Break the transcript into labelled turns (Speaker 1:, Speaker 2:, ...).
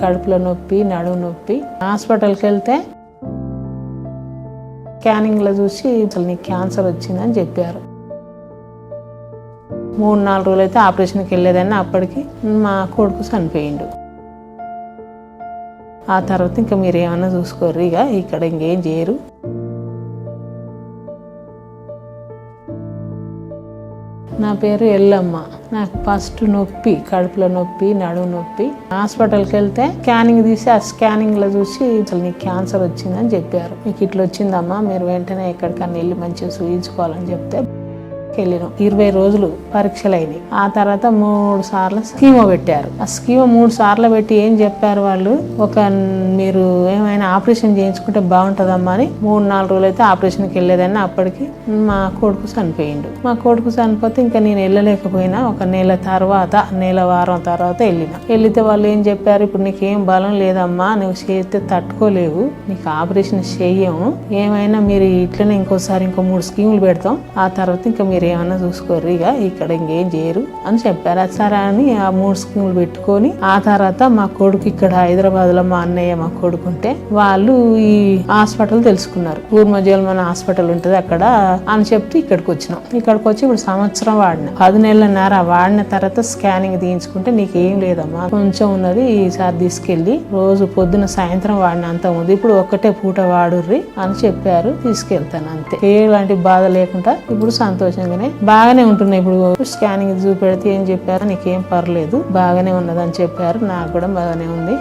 Speaker 1: కడుపులో నొప్పి, నడుము నొప్పి. హాస్పిటల్కి వెళ్తే స్కానింగ్లో చూసి అసలు నీకు క్యాన్సర్ వచ్చిందని చెప్పారు. 3-4 రోజులు అయితే ఆపరేషన్కి వెళ్ళేదాన్ని. అప్పటికి మా కొడుకు చనిపోయిండు. ఆ తర్వాత ఇంకా మీరు ఏమన్నా చూసుకోర్రు, ఇక ఇక్కడ ఇంకేం చేయరు. నా పేరు ఎల్లమ్మ. నాకు ఫస్ట్ నొప్పి, కడుపులో నొప్పి, నడుము నొప్పి. హాస్పిటల్కి వెళ్తే స్కానింగ్ తీసి ఆ స్కానింగ్లో చూసి అసలు నీకు క్యాన్సర్ వచ్చిందని చెప్పారు. మీకు ఇట్లా వచ్చిందమ్మా, మీరు వెంటనే ఎక్కడికన్నా వెళ్ళి మంచిగా చూయించుకోవాలని చెప్తే వెళ్ళినాం. 20 రోజులు పరీక్షలు అయినాయి. ఆ తర్వాత 3 సార్లు స్కీమో పెట్టారు. ఆ స్కీమో 3 సార్లు పెట్టి ఏం చెప్పారు వాళ్ళు, మీరు ఏమైనా ఆపరేషన్ చేయించుకుంటే బాగుంటుందమ్మా అని 3-4 రోజులు అయితే ఆపరేషన్కి వెళ్ళేదాన్ని. అప్పటికి మా కొడుకు చనిపోయిండు. మా కొడుకు చనిపోతే ఇంకా నేను వెళ్ళలేకపోయినా. ఒక నెల వారం తర్వాత వెళ్తే వాళ్ళు ఏం చెప్పారు, ఇప్పుడు నీకేం బలం లేదమ్మా, నువ్వు చేస్తే తట్టుకోలేవు, నీకు ఆపరేషన్ చెయ్యము, ఏమైనా మీరు ఇట్లనే ఇంకోసారి 3 స్కీములు పెడతాం, ఆ తర్వాత ఇంకా మీరు ఏమన్నా చూసుకోర్రు, ఇక ఇక్కడ ఇంకేం చేయరు అని చెప్పారు. సరే అని ఆ 3 స్కీములు పెట్టుకొని ఆ తర్వాత మా కొడుకు ఇక్కడ హైదరాబాద్ లో మా అన్నయ్య మా కొడుకుంటే వాళ్ళు ఈ హాస్పిటల్ తెలుసుకున్నారు. కూర్మజల్మన్ హాస్పిటల్ ఉంటుంది అక్కడ అని చెప్తే ఇక్కడికి వచ్చినాం. ఇక్కడికి వచ్చి ఇప్పుడు సంవత్సరం వాడిన, 10 నెలలన్నర వాడిన తర్వాత స్కానింగ్ తీయించుకుంటే నీకేం లేదమ్మా, కొంచెం ఉన్నది, ఈసారి తీసుకెళ్లి రోజు పొద్దున సాయంత్రం వాడిన అంత ఉంది, ఇప్పుడు ఒక్కటే పూట వాడుర్రి అని చెప్పారు. తీసుకెళ్తాను అంతే, ఎలాంటి బాధ లేకుండా ఇప్పుడు సంతోషంగానే బాగానే ఉంటున్నాయి. ఇప్పుడు స్కానింగ్ చూపెడితే ఏం చెప్పారు, నీకేం పర్లేదు, బాగానే ఉన్నదని చెప్పారు. నాకు కూడా బాగానే ఉంది.